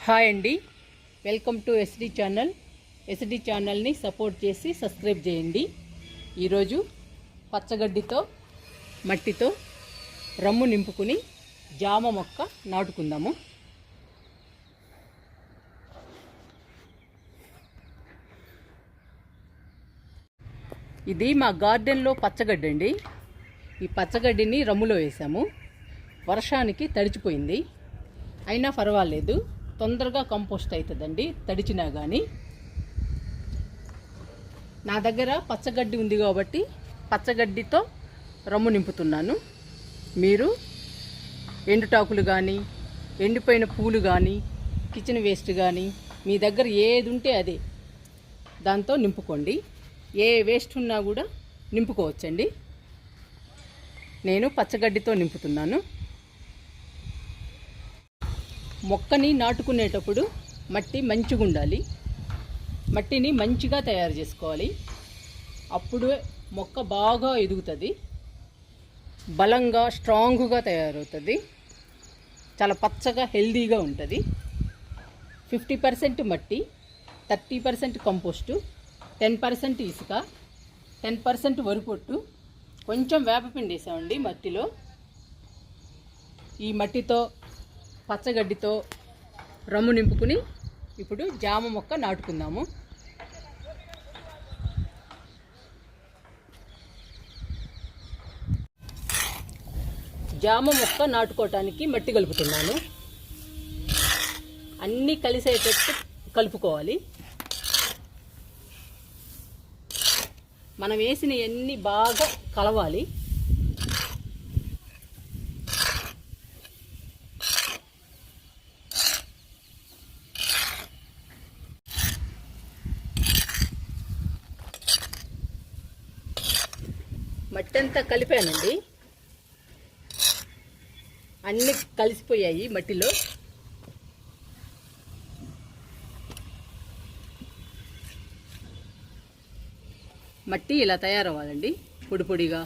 Hi అండి, welcome to SD channel. SD ఛానల్ని support చేసి సబ్స్క్రైబ్ చేయండి. ఈరోజు పచ్చగడ్డితో మట్టితో రమ్ము నింపుకుని జామ మొక్క నాటుకుందాము. ఇది మా గార్డెన్లో పచ్చగడ్డి అండి. ఈ పచ్చగడ్డిని రమ్ములో వేసాము. వర్షానికి తడిచిపోయింది, అయినా పర్వాలేదు, తొందరగా కంపోస్ట్ అవుతుందండి తడిచినా కానీ. నా దగ్గర పచ్చగడ్డి ఉంది కాబట్టి పచ్చగడ్డితో రమ్ము నింపుతున్నాను. మీరు ఎండుటాకులు కానీ, ఎండిపోయిన పూలు కానీ, కిచెన్ వేస్ట్ కానీ, మీ దగ్గర ఏది ఉంటే అదే దాంతో నింపుకోండి. ఏ వేస్ట్ ఉన్నా కూడా నింపుకోవచ్చండి. నేను పచ్చగడ్డితో నింపుతున్నాను. మొక్కని నాటుకునేటప్పుడు మట్టి మంచిగా ఉండాలి. మట్టిని మంచిగా తయారు చేసుకోవాలి. అప్పుడు మొక్క బాగా ఎదుగుతుంది, బలంగా స్ట్రాంగ్గా తయారవుతుంది, చాలా పచ్చగా హెల్దీగా ఉంటుంది. 50% మట్టి, 30% కంపోస్టు, 10% ఇసుక, 10% వరిపొట్టు, కొంచెం వేపపిండి వేసామండి మట్టిలో. ఈ మట్టితో పచ్చగడ్డితో రమ్ము నింపుకుని ఇప్పుడు జామ మొక్క నాటుకుందాము. జామ మొక్క నాటుకోవటానికి మట్టి కలుపుతున్నాను. అన్నీ కలిసేటట్టు కలుపుకోవాలి. మనం వేసినవన్నీ బాగా కలవాలి. మట్టి అంతా కలిపానండి, అన్నీ కలిసిపోయాయి మట్టిలో. మట్టి ఇలా తయారవ్వాలండి, పొడి పొడిగా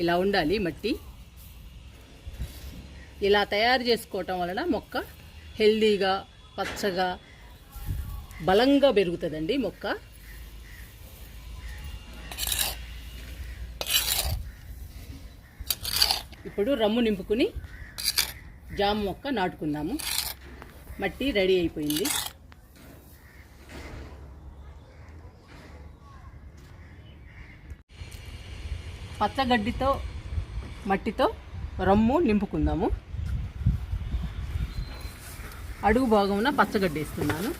ఇలా ఉండాలి మట్టి. ఇలా తయారు చేసుకోవటం వలన మొక్క హెల్దీగా, పచ్చగా, బలంగా పెరుగుతుందండి మొక్క. ఇప్పుడు రమ్ము నింపుకుని జామ మొక్క నాటుకుందాము. మట్టి రెడీ అయిపోయింది. పచ్చగడ్డితో మట్టితో రమ్ము నింపుకుందాము. అడుగు భాగమున పచ్చగడ్డి వేస్తున్నాను.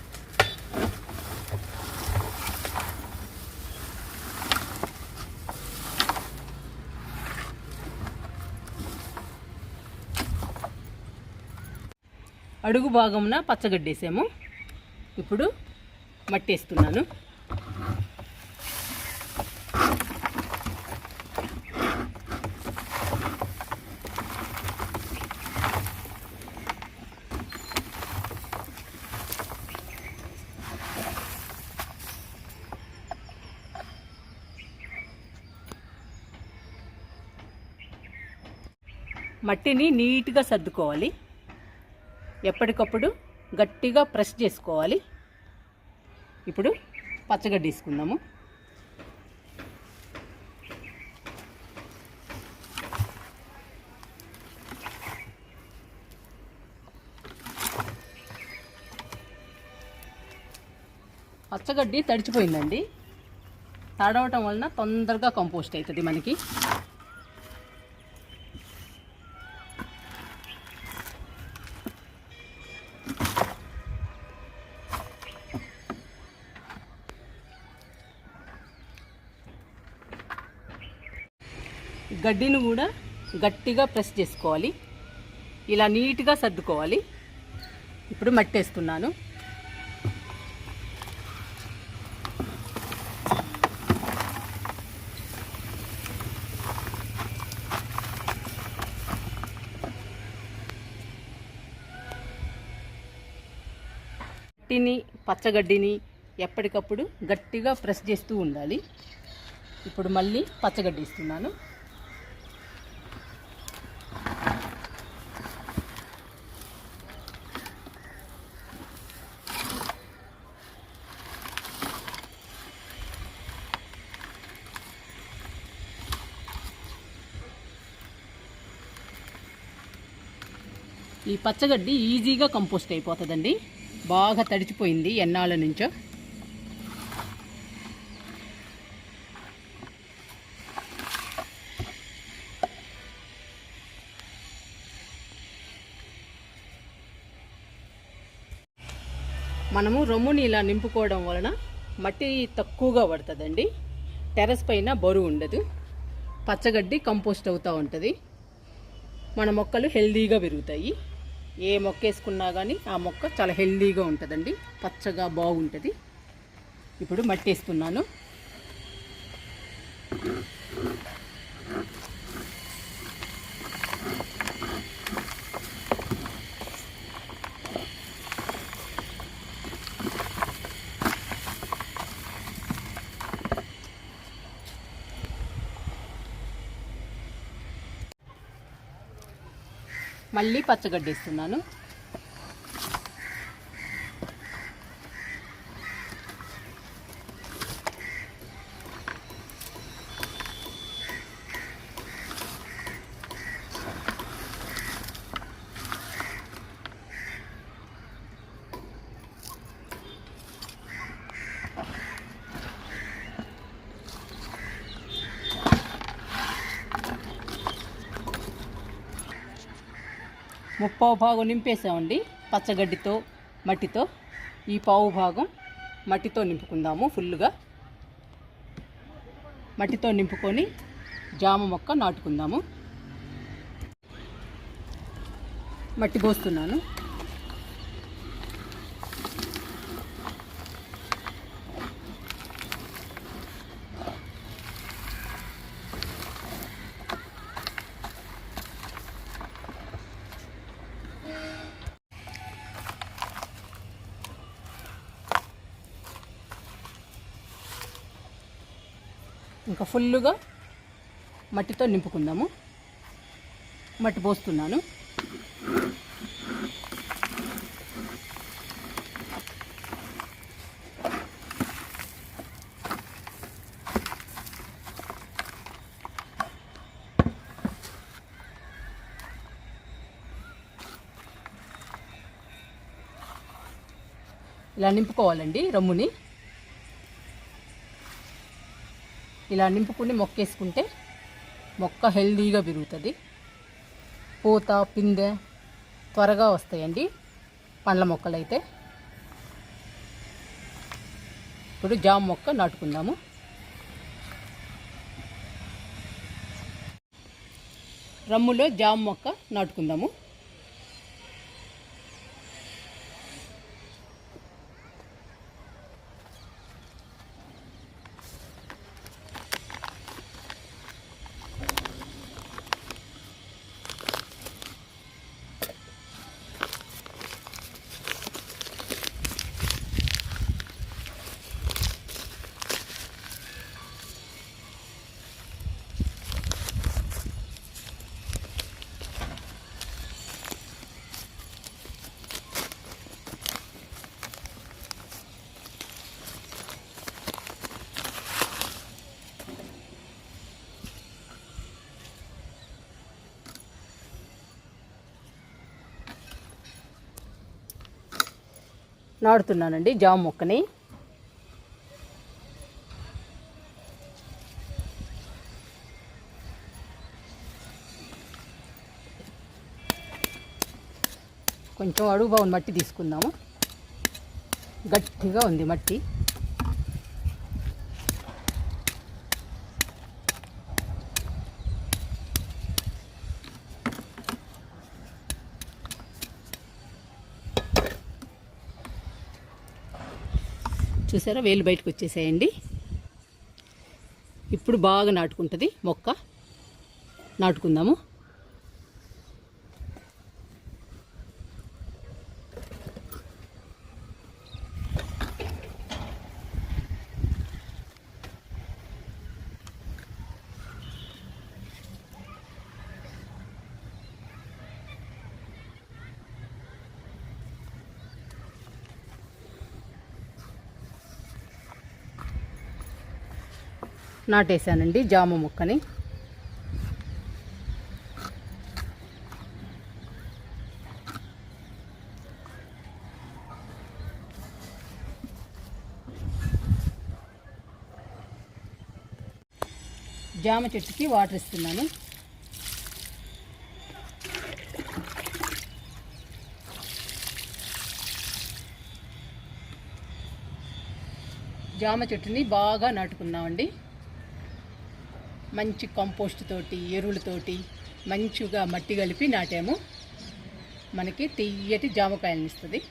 అడుగు భాగమున పచ్చగడ్డి వేసాము. ఇప్పుడు మట్టి వేస్తున్నాను. మట్టిని నీట్గా సర్దుకోవాలి. ఎప్పటికప్పుడు గట్టిగా ప్రెస్ చేసుకోవాలి. ఇప్పుడు పచ్చగడ్డి తీసుకుందాము. పచ్చగడ్డి తడిచిపోయిందండి. తడవటం వలన తొందరగా కంపోస్ట్ అవుతుంది మనకి. గడ్డిని కూడా గట్టిగా ప్రెస్ చేసుకోవాలి. ఇలా నీట్గా సర్దుకోవాలి. ఇప్పుడు మట్టి వేస్తున్నాను. మట్టిని, పచ్చగడ్డిని ఎప్పటికప్పుడు గట్టిగా ప్రెస్ చేస్తూ ఉండాలి. ఇప్పుడు మళ్ళీ పచ్చగడ్డి ఇస్తున్నాను. ఈ పచ్చగడ్డి ఈజీగా కంపోస్ట్ అయిపోతుందండి. బాగా తడిచిపోయింది ఎన్నాళ్ళ నుంచో. మనము రొమ్ముని ఇలా నింపుకోవడం వలన మట్టి తక్కువగా పడుతుందండి. టెర్రస్ పైన బరువు ఉండదు. పచ్చగడ్డి కంపోస్ట్ అవుతూ ఉంటుంది. మన మొక్కలు హెల్దీగా పెరుగుతాయి. ఏ మొక్క వేసుకున్నా కానీ ఆ మొక్క చాలా హెల్దీగా ఉంటుందండి. పచ్చగా బాగుంటుంది. ఇప్పుడు మట్టి వేస్తున్నాను. మళ్ళీ పచ్చగడ్డి వేస్తున్నాను. ముప్పావు భాగం నింపేసామండి పచ్చగడ్డితో మట్టితో. ఈ పావు భాగం మట్టితో నింపుకుందాము. ఫుల్గా మట్టితో నింపుకొని జామ మొక్క నాటుకుందాము. మట్టి పోస్తున్నాను. ఇంకా ఫుల్లుగా మట్టితో నింపుకుందాము. మట్టి పోస్తున్నాను. ఇలా నింపుకోవాలండి రమ్ముని. ఇలా నింపుకుని మొక్క వేసుకుంటే మొక్క హెల్దీగా పెరుగుతుంది. పూత పిందె త్వరగా వస్తాయండి పండ్ల మొక్కలు అయితే. ఇప్పుడు జామ మొక్క నాటుకుందాము. రమ్ములో జామ మొక్క నాటుకుందాము. నాడుతున్నానండి జామ మొక్కని. కొంచెం అడుగు బాగుంది మట్టి తీసుకుందాము. గట్టిగా ఉంది మట్టి. చూసారా వేలు బయటకు వచ్చేసాయండి. ఇప్పుడు బాగా నాటుకుంటుంది మొక్క. నాటుకుందాము. నాటేశానండి జామ మొక్కని. జామ చెట్టుకి వాటర్ ఇస్తున్నాను. జామ చెట్టుని బాగా నాటుకున్నామండి. మంచి కంపోస్ట్ తోటి, ఎరువులతోటి మంచిగా మట్టి కలిపి నాటాము. మనకి తియ్యటి జామకాయలను ఇస్తుంది.